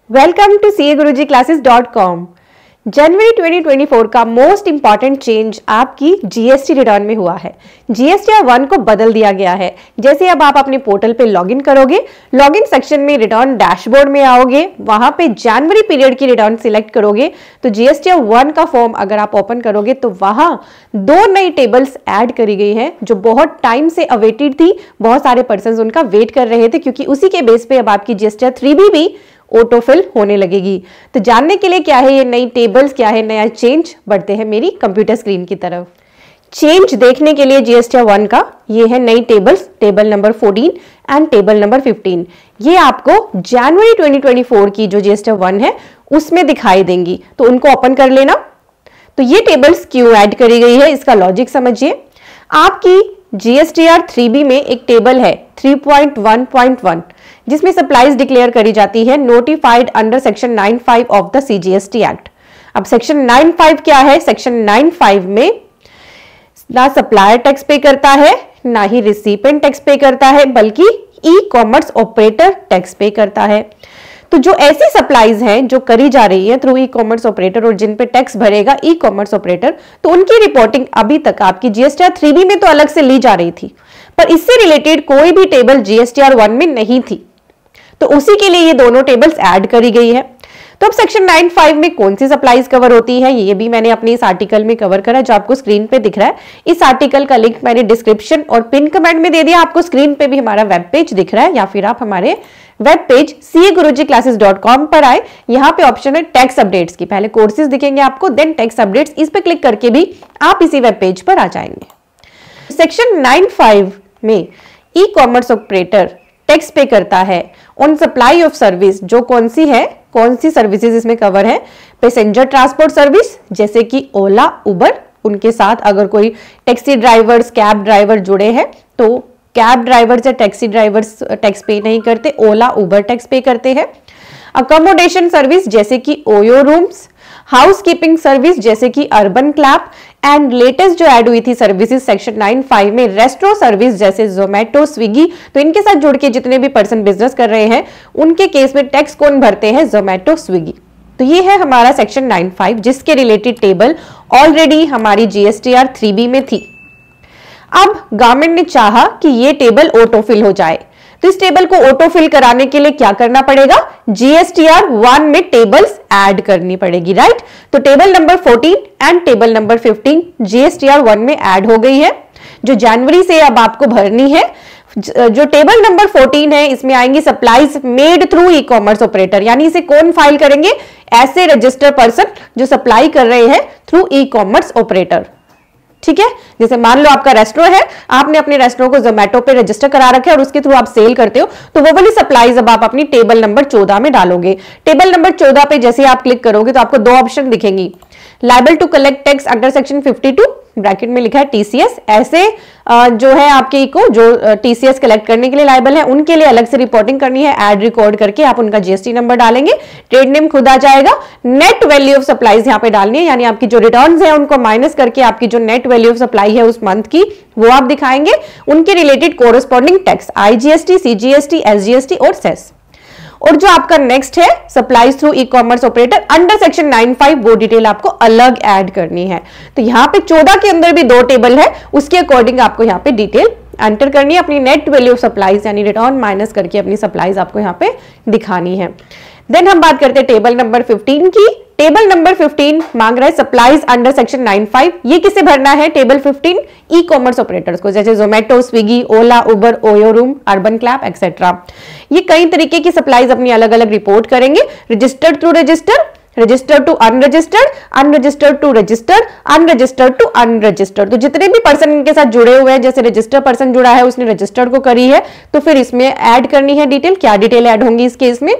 Welcome to CAGurujiClasses.com। जनवरी 2024 का most important change आपकी GST return में हुआ है। जीएसटीआर 1 को बदल दिया गया है। जैसे अब आप अपने पोर्टल पे लॉगिन करोगे, लॉगिन सेक्शन में रिटर्न डैशबोर्ड में आओगे, वहां पे जनवरी पीरियड की रिटर्न सिलेक्ट करोगे तो जीएसटीआर 1 का फॉर्म अगर आप ओपन करोगे तो वहां दो नई टेबल्स ऐड करी गई हैं जो बहुत टाइम से अवेटेड थी। बहुत सारे पर्सन उनका वेट कर रहे थे क्योंकि उसी के बेस पे अब आपकी जीएसटीआर 3B भी ऑटोफिल होने लगेगी। तो जानने के लिए क्या है ये नई टेबल्स, क्या है नया चेंज, बढ़ते हैं मेरी कंप्यूटर स्क्रीन की तरफ। चेंज देखने के लिए जीएसटीआर 1 का ये है नई tables, table number 14 and table number 15। ये आपको जनवरी 2024 की जो जीएसटीआर 1 है उसमें दिखाई देंगी, तो उनको ओपन कर लेना। तो ये टेबल्स क्यों ऐड करी गई है इसका लॉजिक समझिए। आपकी जीएसटीआर 3B में एक टेबल है 3.1.1 जिसमें सप्लाईज डिक्लेयर करी जाती है notified under section 95 of the CGST act. अब सेक्शन 95 क्या है? सेक्शन 95 में ना सप्लायर टैक्स पे करता है, ना ही रिसिपेंट टैक्स पे करता है, बल्कि ई कॉमर्स ऑपरेटर टैक्स पे करता है। तो जो ऐसी सप्लाईज हैं जो करी जा रही है थ्रू ई कॉमर्स ऑपरेटर और जिन पे टैक्स भरेगा ई कॉमर्स ऑपरेटर, तो उनकी रिपोर्टिंग अभी तक आपकी जीएसटीआर 3B में तो अलग से ली जा रही थी, पर इससे रिलेटेड कोई भी टेबल जीएसटीआर 1 में नहीं थी। तो उसी के लिए ये दोनों टेबल्स ऐड करी गई है। तो अब सेक्शन 95 में कौन सी सप्लाईज कवर होती है ये भी मैंने अपने इस आर्टिकल में कवर करा जो आपको स्क्रीन पे दिख रहा है। इस आर्टिकल का लिंक मैंने डिस्क्रिप्शन और पिन कमेंट में दे दिया। आपको स्क्रीन पे भी हमारा वेब पेज दिख रहा है या फिर आप हमारे वेब पेज CAGurujiClasses.com पर आए। यहाँ पे ऑप्शन है टैक्स अपडेट्स की, पहले कोर्सेज दिखेंगे आपको, देन टैक्स अपडेट्स, इस पे क्लिक करके भी आप इसी वेब पेज पर आ जाएंगे। सेक्शन 95 में ई कॉमर्स ऑपरेटर टैक्स पे करता है ऑन सप्लाई ऑफ सर्विस, जो कौन सी है, कौन सी सर्विसेज इसमें कवर है? पैसेंजर ट्रांसपोर्ट सर्विस जैसे कि ओला, उबर, उनके साथ अगर कोई टैक्सी ड्राइवर्स, कैब ड्राइवर जुड़े हैं तो कैब ड्राइवर्स या टैक्सी ड्राइवर्स टैक्स पे नहीं करते, ओला उबर टैक्स पे करते हैं। अकोमोडेशन सर्विस जैसे कि ओयो रूम्स, हाउसकीपिंग सर्विस जैसे कि अर्बन क्लैप, एंड लेटेस्ट जो ऐड हुई थी सर्विसेज सेक्शन 95 में रेस्टोरेंट सर्विस जैसे जोमेटो, स्विगी। तो इनके साथ जुड़ के जितने भी पर्सन बिजनेस कर रहे हैं उनके केस में टैक्स कौन भरते हैं? जोमेटो, स्विगी। तो ये है हमारा सेक्शन 95 जिसके रिलेटेड टेबल ऑलरेडी हमारी जीएसटीआर 3B में थी। अब गवर्नमेंट ने चाहा कि ये टेबल ऑटोफिल हो जाए, तो इस टेबल को ऑटोफिल कराने के लिए क्या करना पड़ेगा? जीएसटीआर 1 में टेबल्स ऐड करनी पड़ेगी, राइट? तो table number 14 and table number 15 GSTR 1 में ऐड हो गई है जो जनवरी से अब आपको भरनी है। जो टेबल नंबर 14 है इसमें आएंगी supplies made through e commerce operator, यानी इसे कौन फाइल करेंगे? ऐसे रजिस्टर्ड पर्सन जो सप्लाई कर रहे हैं थ्रू ई कॉमर्स ऑपरेटर। ठीक है, जैसे मान लो आपका रेस्टोरेंट है, आपने अपने रेस्टोरेंट को जोमेटो पे रजिस्टर करा रखा है और उसके थ्रू आप सेल करते हो, तो वो वाली सप्लाईज अब आप अपनी टेबल नंबर 14 में डालोगे। टेबल नंबर 14 पे जैसे आप क्लिक करोगे तो आपको दो ऑप्शन दिखेंगी, liable to collect tax under section 52 bracket में लिखा है टीसीएस। ऐसे जो है आपके इको जो टीसीएस कलेक्ट करने के लिए लायबल है उनके लिए अलग से रिपोर्टिंग करनी है, ऐड रिकॉर्ड करके आप उनका जीएसटी नंबर डालेंगे, ट्रेड नेम खुद आ जाएगा। नेट वैल्यू ऑफ सप्लाईज यहाँ पे डालनी है, यानी आपकी जो रिटर्न्स है उनको माइनस करके आपकी जो नेट वैल्यू ऑफ सप्लाई है उस मंथ की वो आप दिखाएंगे। उनके related corresponding tax IGST, CGST, SGST और सेस। और जो आपका नेक्स्ट है supplies through e commerce operator under section 95, वो डिटेल आपको अलग ऐड करनी है। तो यहाँ पे 14 के अंदर भी दो टेबल है, उसके अकॉर्डिंग आपको यहाँ पे डिटेल एंटर करनी है, अपनी नेट वैल्यू ऑफ सप्लाईज यानी रिटर्न माइनस करके अपनी सप्लाईज आपको यहाँ पे दिखानी है। देन हम बात करते हैं टेबल नंबर 15 की। टेबल नंबर 15 मांग रहा है सप्लाईज अंडर सेक्शन 95। ये किसे भरना है? टेबल 15 ई कॉमर्स ऑपरेटर्स को, जैसे Zomato, Swiggy, Ola, Uber, OYO room, Urban Clap etcetera. ये कई तरीके की सप्लाईज अपनी अलग अलग रिपोर्ट करेंगे, registered through register, registered to unregistered, unregistered to registered, unregistered to unregistered. तो जितने भी पर्सन इनके साथ जुड़े हुए हैं, जैसे रजिस्टर्ड पर्सन जुड़ा है उसने रजिस्टर्ड को करी है, तो फिर इसमें ऐड करनी है डिटेल। क्या डिटेल ऐड होंगी इस केस में?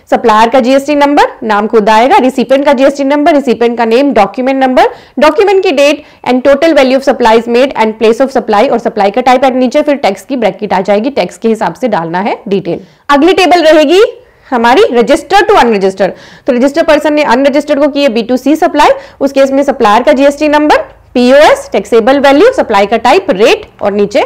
सप्लायर का जीएसटी नंबर, नाम खुद आएगा, रिसिपेंट का जीएसटी नंबर, रिसिपेंट का नेम, डॉक्यूमेंट नंबर, डॉक्यूमेंट की date and total value of supplies made and place of supply और सप्लाई का टाइप एंड नीचे फिर टैक्स की ब्रैकेट आ जाएगी, टैक्स के हिसाब से डालना है डिटेल। अगली टेबल रहेगी हमारी रजिस्टर्ड टू अनरजिस्टर्ड। तो रजिस्टर्ड पर्सन ने अनरजिस्टर्ड को की है B2C सप्लाई, उस केस में सप्लायर का GST number, POS, taxable value, supply का टाइप, रेट और नीचे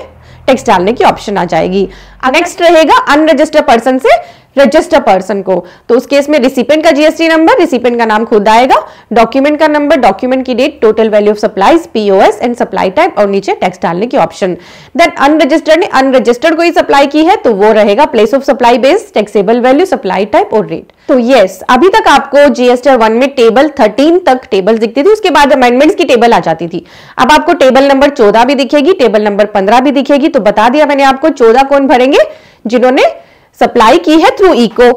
टैक्स डालने की ऑप्शन आ जाएगी। नेक्स्ट रहेगा अनरजिस्टर्ड पर्सन से रजिस्टर पर्सन को। तो उस केस में रिसिपेंट का जीएसटी नंबर, रिसिपेंट का नाम खुद आएगा, डॉक्यूमेंट का नंबर, डॉक्यूमेंट की date, total value of supplies, POS and supply type और नीचे टैक्स डालने की ऑप्शन। देन अनरजिस्टर्ड ने अनरजिस्टर्ड कोई सप्लाई की है तो वो रहेगा place of supply base, taxable value, supply type और रेट। तो यस, अभी तक आपको जीएसटी 1 में टेबल 13 तक टेबल दिखती थी, उसके बाद अमेंडमेंट्स की टेबल आ जाती थी। अब आपको टेबल नंबर 14 भी दिखेगी, टेबल नंबर 15 भी दिखेगी। तो बता दिया मैंने आपको 14 कौन भरेंगे, जिन्होंने सप्लाई की है थ्रू इको,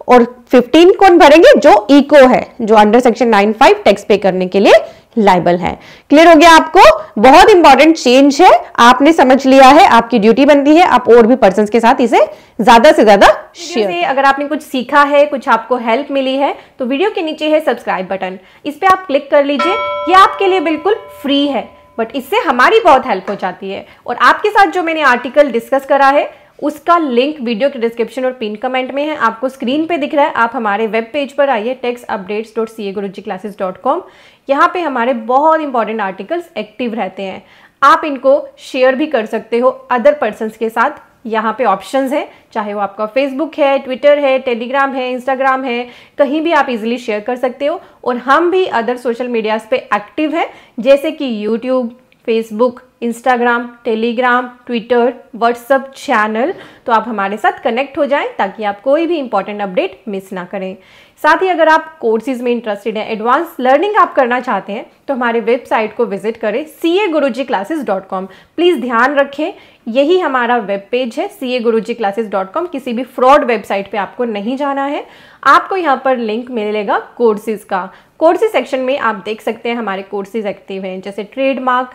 और 15 कौन भरेंगे, जो इको है, जो अंडर सेक्शन 95 टैक्स पे करने के लिए लायबल है। क्लियर हो गया आपको? बहुत इंपॉर्टेंट चेंज है, आपने समझ लिया है, आपकी ड्यूटी बनती है आप और भी पर्संस के साथ इसे ज्यादा से ज्यादा शेयर। अगर आपने कुछ सीखा है, कुछ आपको हेल्प मिली है, तो वीडियो के नीचे है सब्सक्राइब बटन, इस पे आप क्लिक कर लीजिए। ये आपके लिए बिल्कुल फ्री है, बट इससे हमारी बहुत हेल्प हो जाती है। और आपके साथ जो मैंने आर्टिकल डिस्कस करा है उसका लिंक वीडियो के डिस्क्रिप्शन और पिन कमेंट में है, आपको स्क्रीन पे दिख रहा है। आप हमारे वेब पेज पर आइए taxupdates.cagurujiclasses.com। यहाँ पे हमारे बहुत इंपॉर्टेंट आर्टिकल्स एक्टिव रहते हैं, आप इनको शेयर भी कर सकते हो अदर पर्सन्स के साथ। यहाँ पे ऑप्शंस है, चाहे वो आपका फेसबुक है, ट्विटर है, टेलीग्राम है, इंस्टाग्राम है, कहीं भी आप इजीली शेयर कर सकते हो। और हम भी अदर सोशल मीडियाज पे एक्टिव हैं, जैसे कि YouTube, Facebook, Instagram, Telegram, Twitter, WhatsApp channel. तो आप हमारे साथ कनेक्ट हो जाएं ताकि आप कोई भी इंपॉर्टेंट अपडेट मिस ना करें। साथ ही अगर आप कोर्सेज में इंटरेस्टेड हैं, एडवांस लर्निंग आप करना चाहते हैं, तो हमारे वेबसाइट को विजिट करें cagurujiclasses.com। प्लीज़ ध्यान रखें, यही हमारा वेब पेज है cagurujiclasses.com। किसी भी फ्रॉड वेबसाइट पे आपको नहीं जाना है। आपको यहाँ पर लिंक मिलेगा कोर्सेज का। कोर्सेज सेक्शन में आप देख सकते हैं हमारे कोर्सेज एक्टिव हैं, जैसे trademark,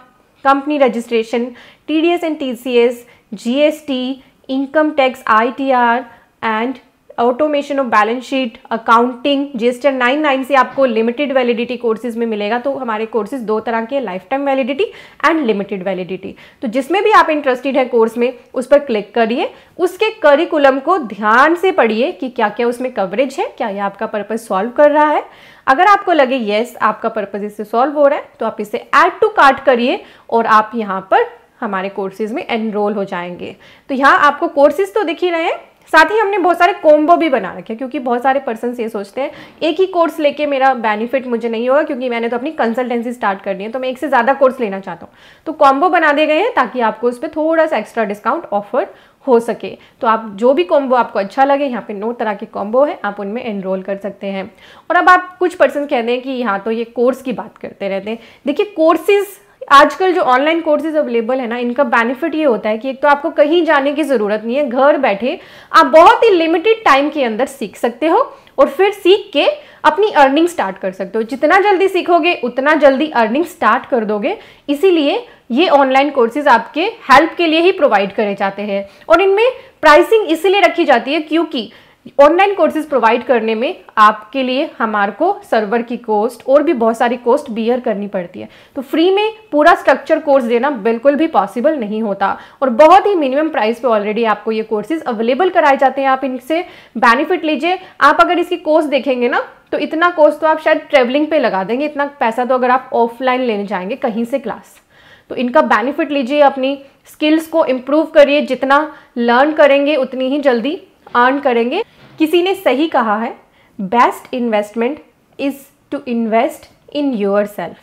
company registration, TDS and TCS, GST, income tax, ITR and automation of balance sheet, accounting. GST 99 से आपको लिमिटेड वैलिडिटी कोर्सेज में मिलेगा। तो हमारे कोर्सेज दो तरह के, life time validity and limited validity. तो जिसमें भी आप इंटरेस्टेड है कोर्स में, उस पर क्लिक करिए, उसके करिकुलम को ध्यान से पढ़िए कि क्या क्या उसमें कवरेज है, क्या यह आपका पर्पज सॉल्व कर रहा है। अगर आपको लगे यस आपका पर्पज इससे सॉल्व हो रहा है, तो आप इसे ऐड टू कार्ट करिए और आप यहाँ पर हमारे कोर्सेज में एनरोल हो जाएंगे। तो यहाँ आपको कोर्सेज तो दिख ही रहे हैं, साथ ही हमने बहुत सारे कॉम्बो भी बना रखे हैं, क्योंकि बहुत सारे पर्सन ये सोचते हैं एक ही कोर्स लेके मेरा बेनिफिट मुझे नहीं होगा, क्योंकि मैंने तो अपनी कंसल्टेंसी स्टार्ट करनी है, तो मैं एक से ज़्यादा कोर्स लेना चाहता हूँ। तो कॉम्बो बना दिए गए हैं ताकि आपको उस पर थोड़ा सा एक्स्ट्रा डिस्काउंट ऑफर हो सके। तो आप जो भी कॉम्बो आपको अच्छा लगे, यहाँ पे 9 तरह के कॉम्बो है, आप उनमें एनरोल कर सकते हैं। और अब आप कुछ पर्सन कहते हैं कि यहाँ तो ये कोर्स की बात करते रहते हैं। देखिए, कोर्सेज आजकल जो ऑनलाइन कोर्सेज अवेलेबल है ना, इनका बेनिफिट ये होता है कि एक तो आपको कहीं जाने की ज़रूरत नहीं है, घर बैठे आप बहुत ही लिमिटेड टाइम के अंदर सीख सकते हो और फिर सीख के अपनी अर्निंग स्टार्ट कर सकते हो। जितना जल्दी सीखोगे उतना जल्दी अर्निंग स्टार्ट कर दोगे। इसीलिए ये ऑनलाइन कोर्सेज आपके हेल्प के लिए ही प्रोवाइड करे जाते हैं। और इनमें प्राइसिंग इसलिए रखी जाती है क्योंकि ऑनलाइन कोर्सेज प्रोवाइड करने में आपके लिए हमारे को सर्वर की कॉस्ट और भी बहुत सारी कॉस्ट बियर करनी पड़ती है। तो फ्री में पूरा स्ट्रक्चर कोर्स देना बिल्कुल भी पॉसिबल नहीं होता, और बहुत ही मिनिमम प्राइस पे ऑलरेडी आपको ये कोर्सेज अवेलेबल कराए जाते हैं। आप इनसे बेनिफिट लीजिए। आप अगर इसकी कॉस्ट देखेंगे ना, तो इतना कॉस्ट तो आप शायद ट्रेवलिंग पे लगा देंगे, इतना पैसा तो अगर आप ऑफलाइन लेने जाएंगे कहीं से क्लास। तो इनका बेनिफिट लीजिए, अपनी स्किल्स को इम्प्रूव करिए। जितना लर्न करेंगे उतनी ही जल्दी अर्न करेंगे। किसी ने सही कहा है, best investment is to invest in yourself.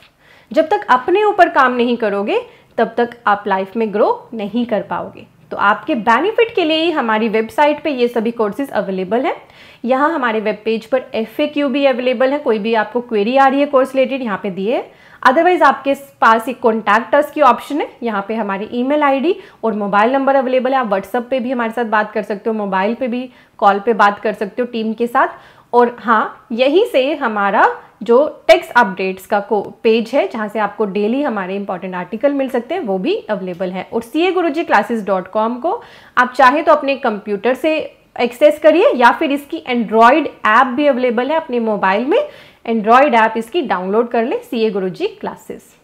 जब तक अपने ऊपर काम नहीं करोगे तब तक आप लाइफ में ग्रो नहीं कर पाओगे। तो आपके बेनिफिट के लिए ही हमारी वेबसाइट पे ये सभी कोर्सेज अवेलेबल हैं। यहाँ हमारे वेब पेज पर FAQ भी अवेलेबल है। कोई भी आपको क्वेरी आ रही है कोर्स रिलेटेड, यहाँ पे दिए। अदरवाइज आपके पास एक कॉन्टैक्ट अस की ऑप्शन है, यहाँ पे हमारी ईमेल आईडी और मोबाइल नंबर अवेलेबल है। आप व्हाट्सएप पे भी हमारे साथ बात कर सकते हो, मोबाइल पे भी कॉल पे बात कर सकते हो टीम के साथ। और हाँ, यहीं से हमारा जो टैक्स अपडेट्स का पेज है, जहाँ से आपको डेली हमारे इंपॉर्टेंट आर्टिकल मिल सकते हैं, वो भी अवेलेबल है। और cagurujiclasses.com को आप चाहे तो अपने कंप्यूटर से एक्सेस करिए, या फिर इसकी एंड्रॉयड ऐप भी अवेलेबल है अपने मोबाइल में। एंड्रॉयड ऐप इसकी डाउनलोड कर ले, CA Guruji classes.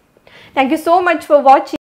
Thank you so much for watching.